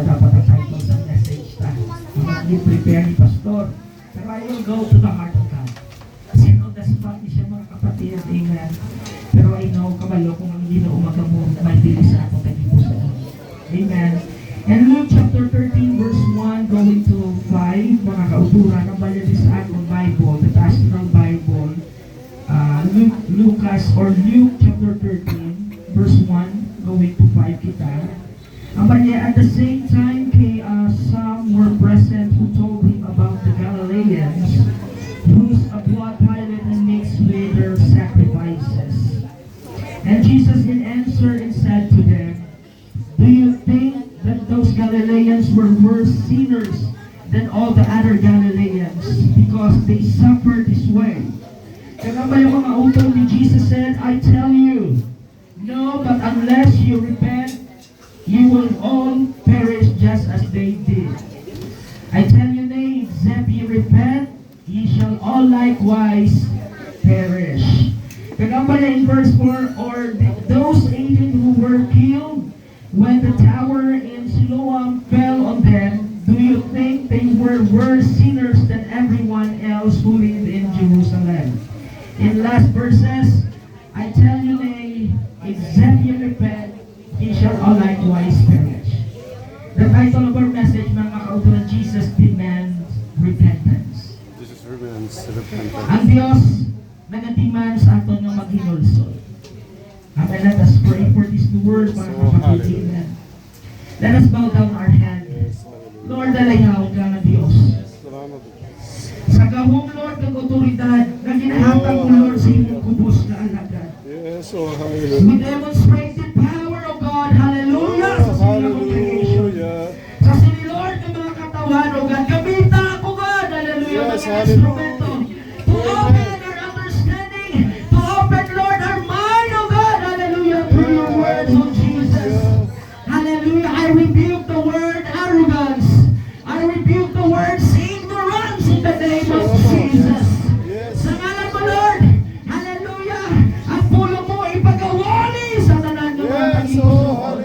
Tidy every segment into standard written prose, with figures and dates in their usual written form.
dapat ang title sa message ta. I-prepare ni Pastor. Pero I will go to the heart of God. Kasi on the spot ni siya mga kapatid. Amen. Pero I know, kabalo, kung ang Ginoo magamot, may dili sa atong kagipusan. Amen. And Luke chapter 13 verse 1 going to 5, mga kauturan, ang bala sa atong Bible, the Astral Bible, Lucas or Luke chapter 13 verse 1 going to 5 kita. Ang bala, at the same time, some were present who told him about the Galileans, whose blood Pilate and mixed with their sacrifices. And Jesus in answer and said to them, do you think that those Galileans were worse sinners than all the other Galileans because they suffered this way? Kaya ba yung mga utol ni Jesus said, I tell you, no, but unless you repent, you will all perish just as they did. I tell you, nay, except ye repent, ye shall all likewise perish. Kaya ba in verse 4, or those 18 who were killed when the tower in Siloam fell on them, do you think they were worse sinners than everyone else who lived in Jerusalem? In last verses, I tell you, nay, except you repent, ye shall all likewise perish. The title of our message, mga kautulan, Jesus demands repentance. Jesus demands repentance. Ang Diyos nag-demand sa aton nga maghinulsol. Amen. Let us pray for these two words, mga kapatid. Amen. Let us bow down our head. Lord, dalayaw ka ng Diyos. Sa gahom, Lord, ng otoridad na ginahatag mo, Lord, sa imong kubos na alagad. Yes, oh, hallelujah. We demonstrate the power of God. Hallelujah. Sa silang congregation. Sa sini, Lord, ng mga katawan, O God. Gamitan ako, God. Hallelujah. Yes, Mga instrumento. To open our understanding. To open, Lord, our mind, O God. Hallelujah. Through your words, O Jesus. Hallelujah. I rebuke the word arrogance. I rebuke the word ignorance in the name of Jesus. Sa ngalan mo, Lord. Hallelujah. Ang pulo mo ipagawali sa tanan ng mga Panginoon.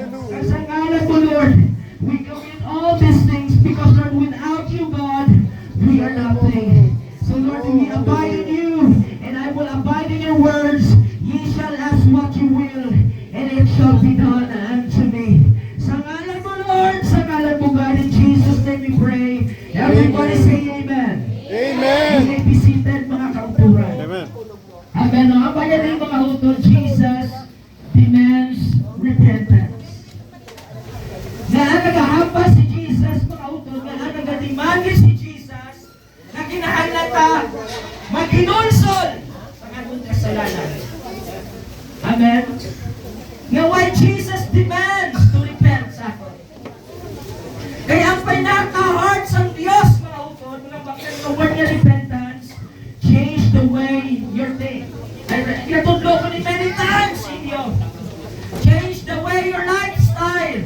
Sa ngalan mo, Lord, we commit all these things because, Lord, without you, God, we are nothing. So, Lord, we abide in you, and I will abide in your words. Ye shall ask what you will, and it shall be done unto me. Sa ngalan mo, Lord, sa ngalan mo, God, in Jesus' name we pray. Everybody say amen. Amen. You may be seated, mga kauturan. Amen. Amen. Ang bayan ng mga utol, Jesus demands repentance. Na ang nagahampas si Jesus, mga utol, na ang nagademandi si Jesus, na kinahalata, maghinulsol ang atong kasalanan. Amen. Nga why Jesus demands to repent sa atin. Kaya ang pinaka-heart sa Diyos, mga utol, mga bakit the word niya repentance, change the way you think. Kinatudlo ko ni many times in you. Change the way your lifestyle.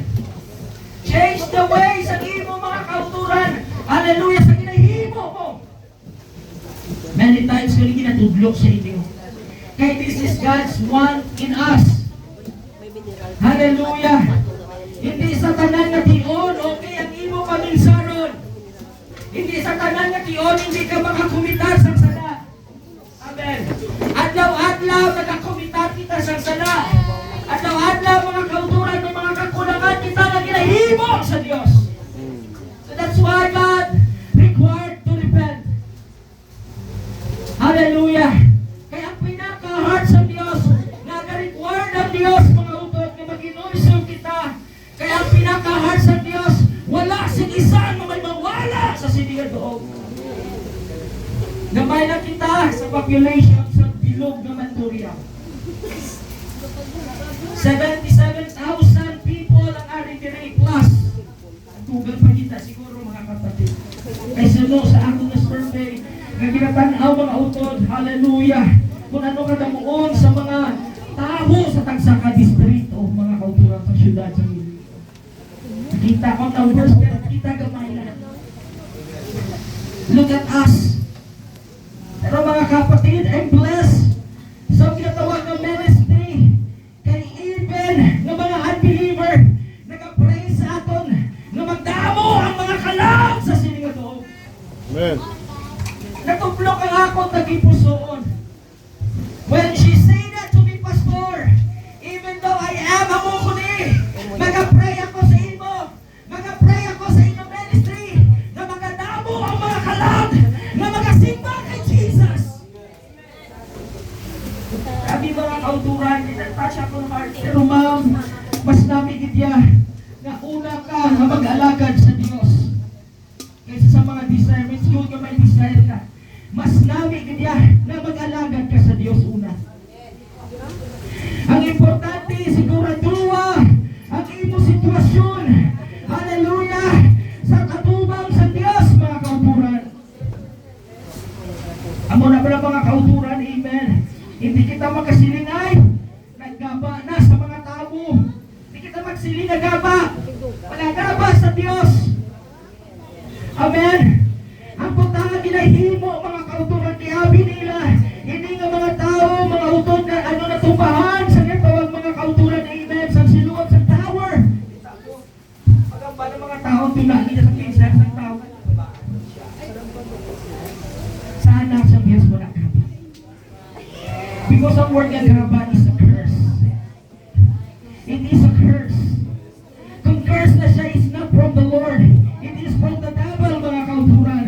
Change the way sa imo mga kauturan. Hallelujah, sa ginahimo mo. Many times ko ni kinatudlo sa inyo. Kaya this is God's want in us. Hallelujah. Hindi sa tanan nga tion, okay ang imo paminsaron. Hindi sa tanan nga tion, hindi ka makakumitar sa sala. Amen. Adlaw-adlaw, nakakumitar kita sa sala. Adlaw-adlaw, mga kauturan, may mga kakulangan kita na ginahimo sa Diyos. So that's why God required to repent. Hallelujah. Kaya ang pinaka-heart sa Diyos, nag-required ang Diyos, mga utot, na mag-inulso kita. Kaya ang pinaka-heart sa Diyos, wala sing isang na may mawala sa sinigang doon. Gamay na kita sa population sa bilog na Manduria. 77,000 people ang RDRA plus. Ang tugal pa kita siguro, mga kapatid. Ay suno sa akong survey, na ginatanaw mga utod, hallelujah. Kung ano kadamuon sa mga tao sa Tagsaka District o mga kauturan sa syudad sa Mili. Kita ko numbers, pero kita gamay lang. Look at us. Pero mga kapatid, I'm blessed sa kinatawag ng ministry. Kay even ng mga unbeliever, nag-pray sa aton, na Diyos. Amen. Ang putang ginahimo mga kauturan ni Abi nila. Hindi nga mga tao, mga utod na natumpahan sa nitawag mga kauturan ni Amen sa siluot sa tower. Pagamba ng mga tao tulad nila sa pinsan sa tower. Sana sa Diyos mo na kaba. Because ang word nga kaba is a curse. It is a curse. Kung curse na siya is not from the Lord. It is from the devil mga kauturan.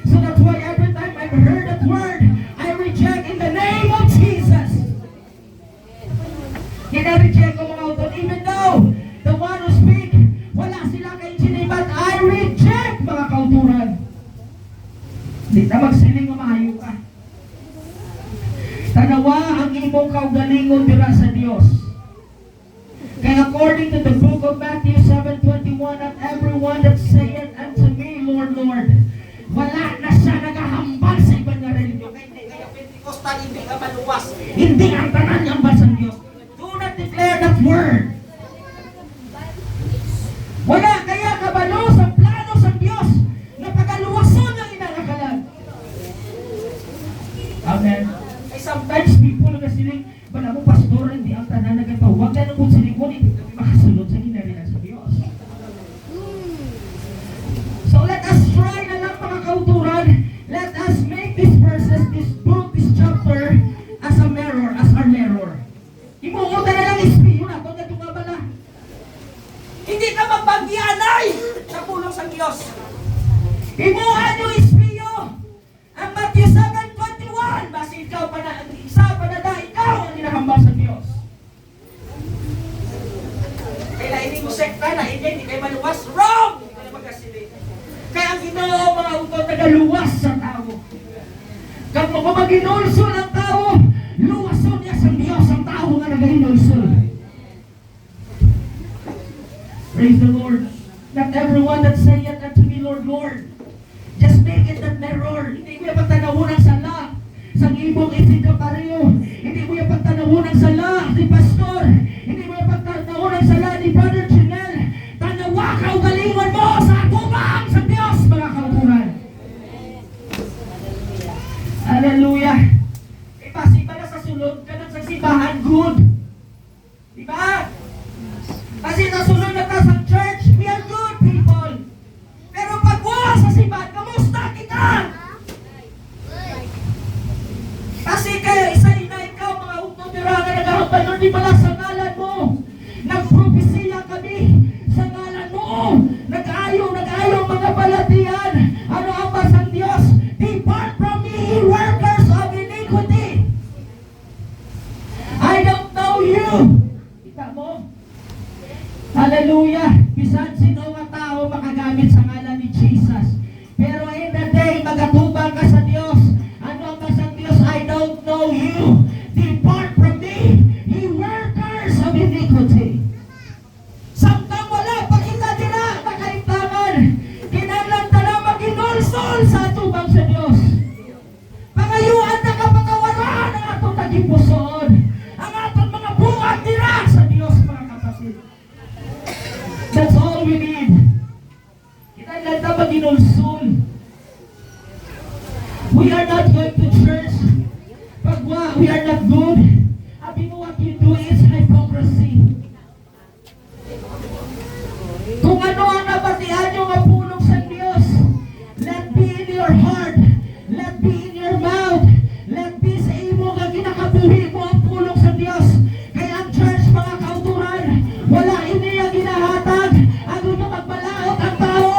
So that's why every time I've heard that word, I reject in the name of Jesus. Gina-reject ko mga kauturan. Even though the one who speak, wala sila kay Ginny, but I reject mga kauturan. Hindi na magsiling umahayo ka. Tanawa ang imong kaugalingon dira sa Dios. Kaya according to the book of Matthew 7:21, at everyone that saith unto me, Lord, Lord, wala na siya nagahambal sa ibang nga religion. Kaya Pentecostal, hindi ka maluwas. Hindi ang tanan ng basang Diyos. Do not declare that word. Wala kaya kabalo sa plano sa Diyos na pagaluwason ng inarakalan. Amen. Ay sometimes people na siling, wala mo pastor, hindi ang tanan nagataw. Huwag na nung silikon, hindi kami makasunod sa ginarilan sa Diyos. So let us try na lang mga kauturan. Let us make these verses, this book, this chapter, as a mirror, as our mirror. Imuunta na lang ispiyo na, kung natin nga bala. Hindi ka magbagyanay sa pulong sa Diyos. Imuhan nyo ispiyo. Ang Matthew 7:21, basta ikaw pa na, isa pa na da, ikaw ang hinahambal sa Diyos. Kaya hindi mo sekta na, hindi kayo maluwas. Wrong! Hindi kayo magkasili. Kaya ang Ginoo mga utod nagaluwas sa tao. Kag maginulso ng tao, luwason niya sa Diyos ang tao nga nagahinulso. Praise the Lord. Not everyone that saith unto me, Lord, Lord. Just make it that mirror. Hindi mo yung pagtanawon ang sala sa ibong isika pareho. Hindi mo yung pagtanawon ang sala ni Pastor. Hindi mo yung pagtanawon ang sala ni Brother Chinel. Tanawa ka ugalingon mo sa atubang sa Diyos, mga kauturan. Hallelujah. Ipasiba na sa sulod ka ng sa simbahan, good. Diba? Kasi nasunod na tayo sa church, we are good people. Pero pag wala sa simbahan, kamusta kita? Kasi kayo, isa na ikaw, mga utotira na nagahapay nun, di pala sa ngalan mo. Nagpropesiya kami sa ngalan mo. Nag-ayaw mga balatian. Ano ang basang Diyos? Depart from me, ye workers of iniquity. I don't know you. Kita mo? Hallelujah. Bisan sino nga tao makagamit sa ngalan ni Jesus. Pero in the day, magatubang ka sa Diyos. Ano ang basang Diyos? I don't know you. Depart from me, ye workers of iniquity. Samtang wala pa kita dira, nakaimtangan. Kinahanglan tala maginulsol sa atubang sa Diyos. Pangayuan na kapatawaran ang atong tagipuson. Ang atong mga buhat dira sa Diyos, mga kapatid. That's all we need. Kinahanglan ta maginulsol. We are not going to church. Pag we are not good, sabi mo what you do is hypocrisy. Kung ano ang nabatihan nyo nga pulong sa Diyos, let be in your heart, let be in your mouth, let be sa imo nga ginakabuhi mo ang pulong sa Diyos. Kaya ang church, mga kauturan, wala iniya ginahatag, ang gusto magbalaot ang tao,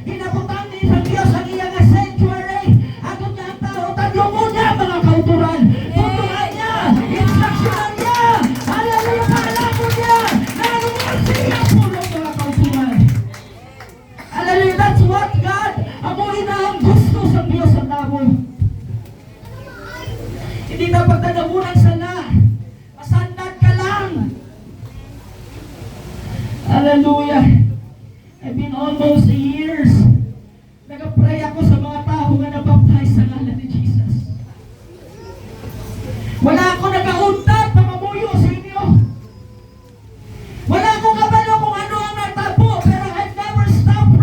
ginabutang ni sa Diyos ang iyang sanctuary, ang gusto ang tao, tadyo mo niya, mga kauturan, tutuhan niya, instruction niya, hallelujah, paalam mo niya, naluwal siya ang pulong, mga kauturan. Hallelujah, that's what God, amuhin na ang gusto sa Diyos sa tao. Hindi na pagtanabunan sala, masandat ka lang. Hallelujah. I've been almost years. Nag-pray ako sa mga tao nga nabaptize sa ngalan ni Jesus. Wala ako nag-auntad, pamamuyo sa inyo. Wala akong kabalo kung ano ang natabo, pero I've never stopped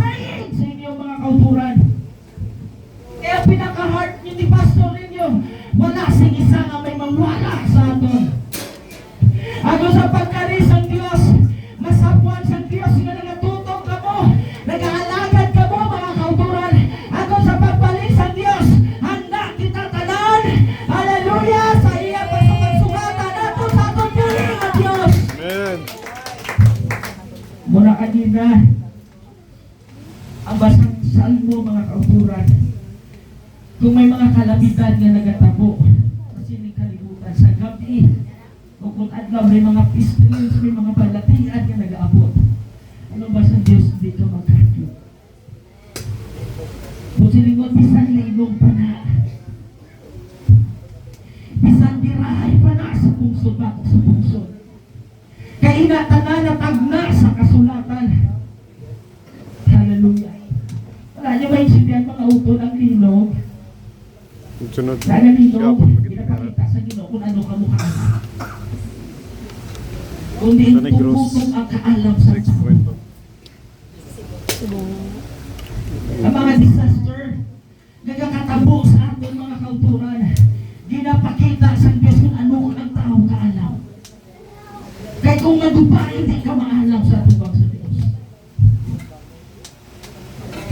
ang basang salmo mga kauturan. Kung may mga kalamidad nga nagatabo sa sining kalibutan sa gabi, o kung adlaw may mga pestilence, may mga balatian nga nagaabot, ano ba sa Diyos dito magkakyo? Kung silingon, bisan linog pa na, bisan dirahay pa na sa pungsod ba sa pungsod, kaya inatanan na tagna sa kasulatan. Hallelujah. Wala niyo maintindihan mga utol ang linog. Sunod. Dahil ang linog, Yapon, magiging pinapakita sa Ginoo kung ano kamukha. Kung di Sa Negros. tumutok ang kaalam sa Next tao. kwento. Ang mga disaster, nagkakatabo sa ating mga kauturan, ginapakita sa Diyos kung ano ang tao kaalam. Kaya kung maguba, hindi ka maalam sa tubang sa Diyos.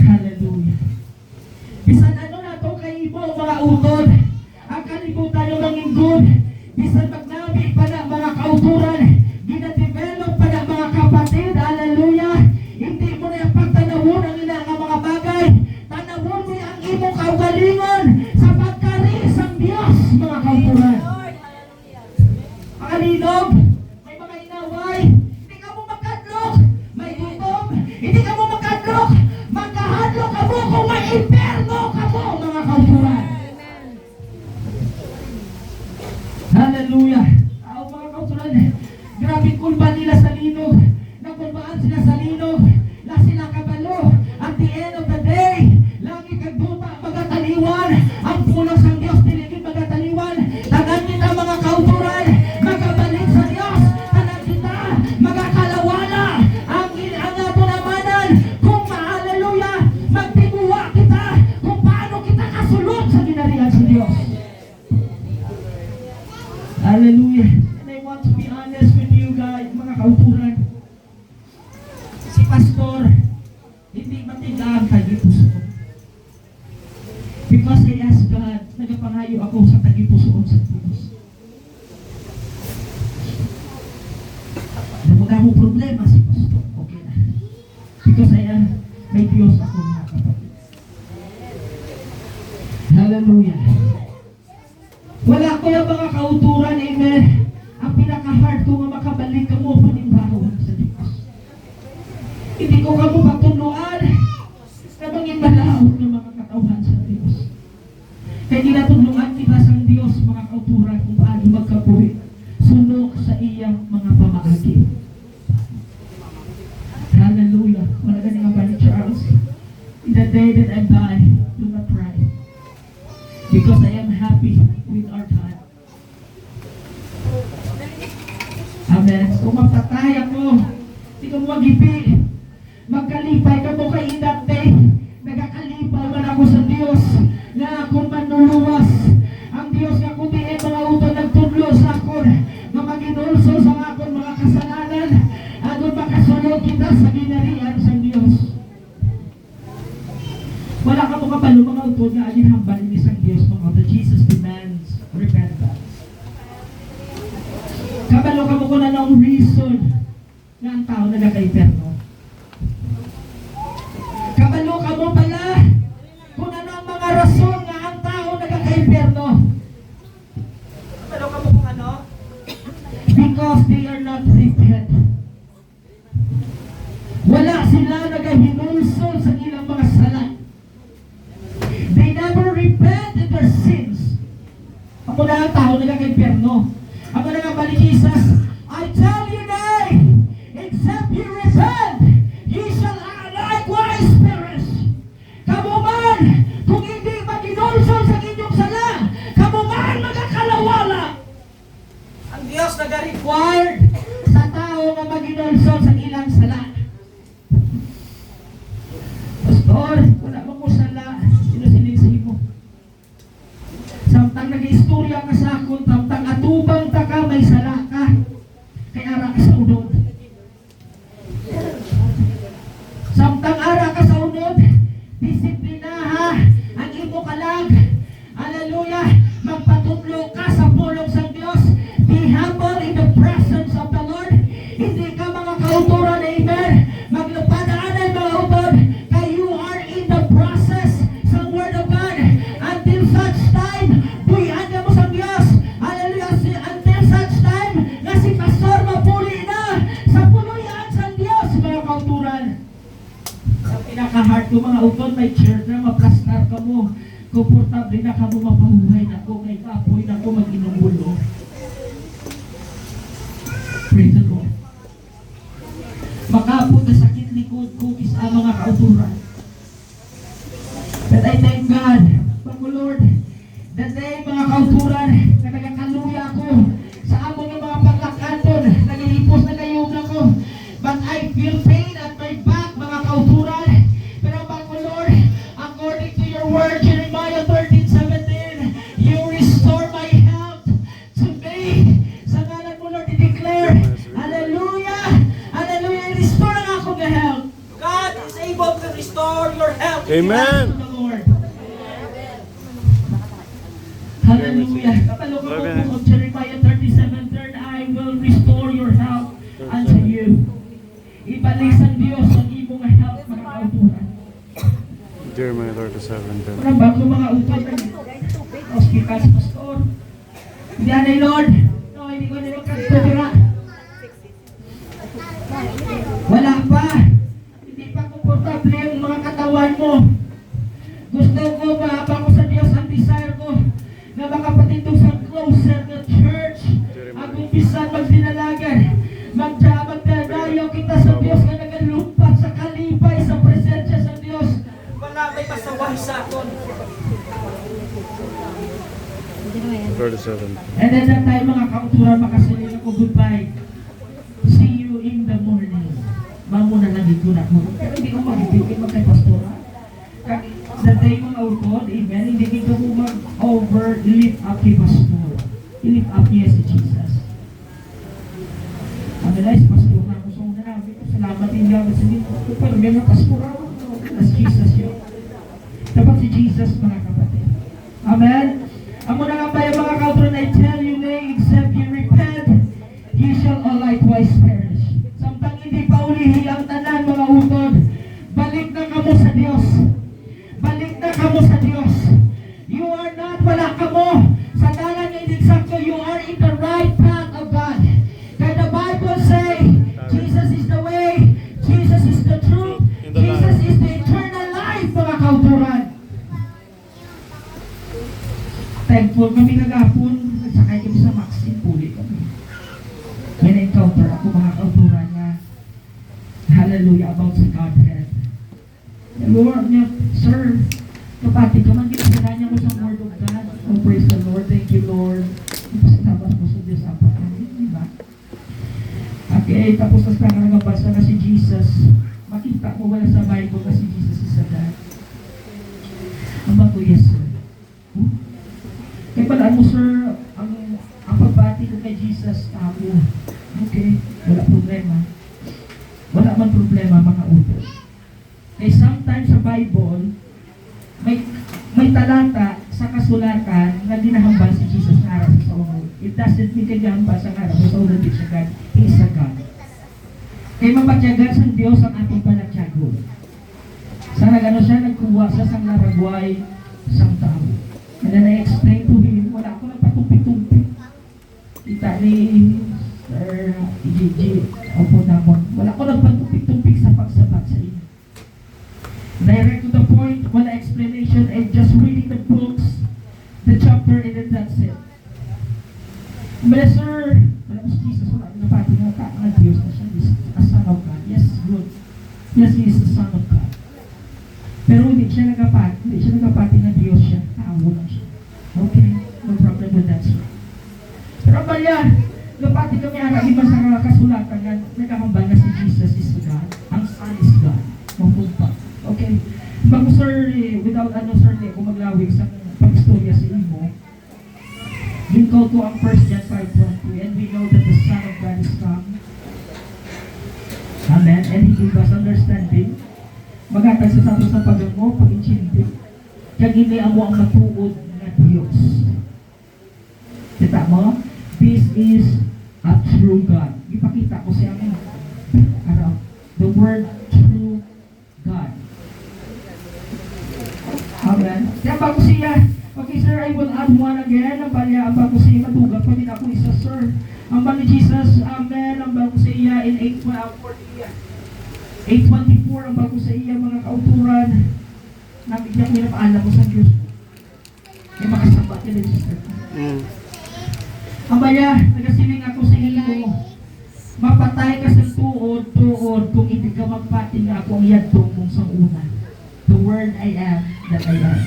Hallelujah. Bisan ano na ito kay mo mga utod, ang kalibutan yung mga ingod, bisan magnabi pa na mga kauturan, gina-develop pa na mga kapatid, hallelujah, hindi mo na yung pagtanawon ang ina nga mga bagay, tanawon mo ang imong kaugalingon sa pagkaris ang Diyos, mga kauturan. Mga linog, may mga inaway, hindi ka mo magkadlok, may gutom, hindi ka mo magkadlok, magkahadlok ka mo kung may imperno ka mo, mga kauturan. Hallelujah. Mga kauturan, grabe kulba nila sa linog, nakulbaan sila sa linog, la sila kabalo, at the end of the day, lagi kagduta magataliwan, ang pulos ng Diyos diligid magataliwan, tanan kita mga kauturan, magabalik sa Diyos, tanan kita, magakalawala, ang ato namanan, kung hallelujah, magtiguwa kita, kung paano kita kasulot sa ginarihan sa Diyos. Hallelujah. And I want to be honest with you guys, mga kauturan. Si Pastor, hindi matigaan tagipusoon. Because I asked God, nagapangayo ako sa tagipusoon sa Diyos. Namuga mo problema si Pastor. Okay na. Because may Diyos ako mga kapatid. Hallelujah. Wala ko yung mga kauturan, amen. Ang pinaka-hard ko nga makabalik ka mo panimbaho sa Diyos. Hindi ko ka mo patunuan na manging malawag ng mga katauhan sa Diyos. Kaya ginatuluan kita sa Diyos, mga kauturan, kung paano magkabuhi. Sunok sa iyang mga pamaagi. Hallelujah. Wala ka nga ba ni Charles? In the day that I die, do not cry. Because I am happy with our time. Amen. Kung mapatay ako, hindi ka mo magipi. Magkalipay ka mo kay inate. Nagakalipaw man ako sa Diyos na akong manluluwas. Ang Diyos nga kundi mga utol nagtudlo sa akon na maginulso sa akon mga kasalanan. Agon makasunod kita sa ginarihan sa Diyos. Wala ka mo kapalo mga utol nga agin hambalin ni sang Diyos mga utol. Jesus demands repentance. Kabalo ka mo kung anong reason na ang tao nagkaka-imperno. Kabalo ka mo pala kung anong mga rason na ang tao nagkaka-imperno. Kabalo ka mo kung ano? Because they are not repent. Wala sila nagahinulso sa ilang mga sala. They never repent of their sins. Ako na ang tao nagkaka-imperno. Ako na nga bali Jesus, I tell you now, except you repent, ye shall likewise perish. Kamu man, kung hindi maginulsol sa inyong sala, kamu man magakalawala. Ang Diyos nag-required sa tao na maginulsol sa ilang sala. Pastor, wala mo ko sala, sinusiling sa imo. Samtang nag-istorya ka sa akon, samtang atubang ta ka, may sala ka. Kaya ara ka sa unod. Samtang ara ka sa unod, disiplinaha ang imo kalag. Hallelujah. Magpatutlo ka sa pulong sa Diyos. Be humble in the presence of the Lord. Hindi ka mga kauturan, amen. Maglupadaan ay mga utod, kay you are pinaka-heart ko mga utod, may chair na, maplastar ka mo. Komportable na ka mo mapahuhay na ko, kay kapoy na ko mag-inugulo. Praise the Lord. Makapot na sakit likod ko is ang mga kauturan. But I thank God, Panginoon Lord, that day mga kauturan, na nagkakaluya ako sa among yung mga paglakanton, nagilipos na kayong ako. But I feel pain at my back, mga kauturan. Pero Panginoon Lord, according to your word, Jeremiah 13:17, you restore my health to me. Sa ngalan mo Lord, i-declare, hallelujah, hallelujah, restore ang akong health. God is able to restore your health. Amen. To the Lord. Hallelujah. Kapalo ko po of Jeremiah 37:3, I will restore your health unto you. Ibalik sa Diyos ang imong health, mga kauturan. Jeremiah 37:10. Para bago mga upad ng hospital sa pastor. Hindi anay Lord. No, hindi ko nila kagtura. Wala pa. Hindi pa komportable yung mga katawan mo. Gusto ko, mahabang ko sa Diyos ang desire ko na makapatindog sa closer na church. Ang umpisan magdinalagan. Magdadayo kita sa Diyos na nagalumpat sa kalipay sa presensya sa Diyos. Wala may pasaway sa aton. 37. And then that time mga kauturan makasaling ako goodbye. See you in the morning. Mamuna lang ito na mo. Pero hindi ko magibigay magkay-pastora. Sa day mga utod, amen, hindi ko mag-over lift up kay pastor. I-lift up niya si Jesus. Madalas, pastor na ako sa una namin. Salamat din niya. Pero may mga pastora. As Jesus yun. Dapat si Jesus mga kapatid. Amen. Amo na nga ba yung mga kauturan, I tell you nay, except you repent, you shall all likewise perish. Samtang hindi pa ulihi ang tanan mga utod, balik na kamo sa Diyos. Balik na kamo sa Diyos. You are not, wala kamo. Sa dalan ng insakto, you are in the right path of God. Kaya the Bible say, Jesus is the way, Jesus is the truth, Jesus is the eternal life, mga kauturan. Thankful kami nagapon, nagsakay kami sa Maxine, puli kami. May na-encounter ako mga kauturan niya. Hallelujah, about sa Godhead. Lord niya, sir, kapati ka man, ginasira niya mo sa word of God. Oh, praise the Lord, thank you Lord. Ipasinabas mo sa Diyos apa kami, di ba? Okay, tapos na ka nagabasa na si Jesus. Makita mo wala sa Bible na si Jesus is a God. Ang bago, yes sir. Kaya pala mo sir, ang pagbati ko kay Jesus, tao. Okay, wala problema. Wala man problema mga utod. Kaya sometimes sa Bible, may talata sa kasulatan na dinahambal si Jesus na harap sa unod. It doesn't mean kagahambal sa harap sa unod din siya God. He is a God. Kaya mapatyagan sa Diyos ang ating panatyago. Sa nagano siya, nagkuha sa sang naragway sang tao. And then I explained to him, wala ako nagpatumpik-tumpik. Kita ni Sir Gigi, opo namon. Wala ako nagpatumpik-tumpik sa pagsabat sa inyo. Direct to the point, wala explanation, and just reading the books, the chapter, and then that's it. But sir, wala ko si Jesus, wala ko napati nga ka, nga Diyos na siya, is a son of God. Yes, good. Yes, he is the son of God. Pero hindi siya nagapati nga Diyos siya, tao lang siya. Okay, no problem with that, sir. Pero ba yan, napati kami haragin man sa kasulatan nga, nagkakambal na si Jesus is God, ang Son is God. Mampunta. Okay. Bago sir, without sir, kung maglawig sa pag-istorya sa imo, yung go to ang 1 John 5:20, and we know that the Son of God is come. Amen. And He gave us understanding. Magatag sa sato sa pag-mo, pag-inchindi. Kaya gini amo ang matuod na Diyos. Kita mo? This is a true God. Ipakita ko siya mo. Araw. The word true God. Amen. Kaya bago siya, okay sir, I will add one again. Ang balya, ang bago siya, matugag pa din ako isa sir. Ang bali Jesus, amen. Ang bago siya in 8:24, ang bago sa iya mga kauturan. nabigyan ko yung paalam mo sa Diyos. May makasamba ka rin, sister. Amaya, nagasiling ako sa iyo. Mapatay ka sa tuod kung hindi ka magpati nga ako ang yadtong mong sa una. The word I am that I am.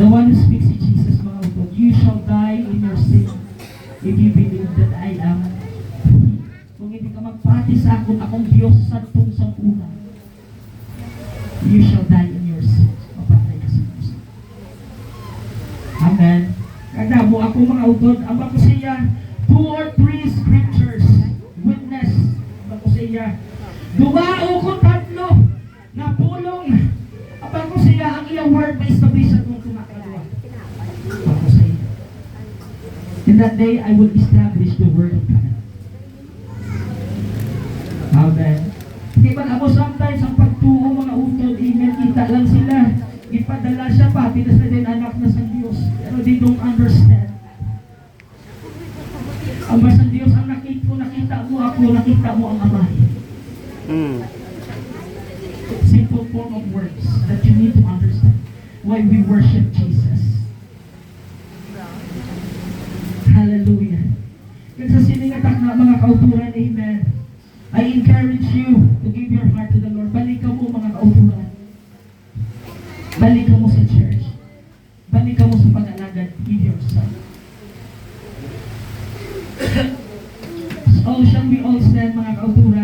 The one who speaks to Jesus, mga utod, you shall die in your sin if you believe that I am He. Kung hindi ka magpati sa akong Diyos sa tong sa una, you shall die in your sin. Mapatay ka sa Diyos. Amen. Kada mo ako mga utod, ang ako siya, 2 or 3 scriptures, witness, ang ako siya, dumao ko 3 na pulong, ang ako siya, ang iyang word may establish at mong tumakalawa. Ako siya. In that day, I will establish the word of God. Amen. Di ba ako sometimes ang pagtuo mga utod, email, kita lang sila. Ipadala siya pa, pinas na din anak na sa Diyos. Pero they don't understand. Ang ba sa Diyos, ang nakita mo ako, nakita mo ang Ama. Simple form of words that you need to understand why we worship Jesus. Hallelujah. Kaya sa siningatak na mga kauturan, amen. I encourage you to give your heart to the Lord. Balikan mo mga kauturan. Balikan mo sa church. Balikan mo sa pag-alagad. Give yourself. So shall we all stand mga kauturan?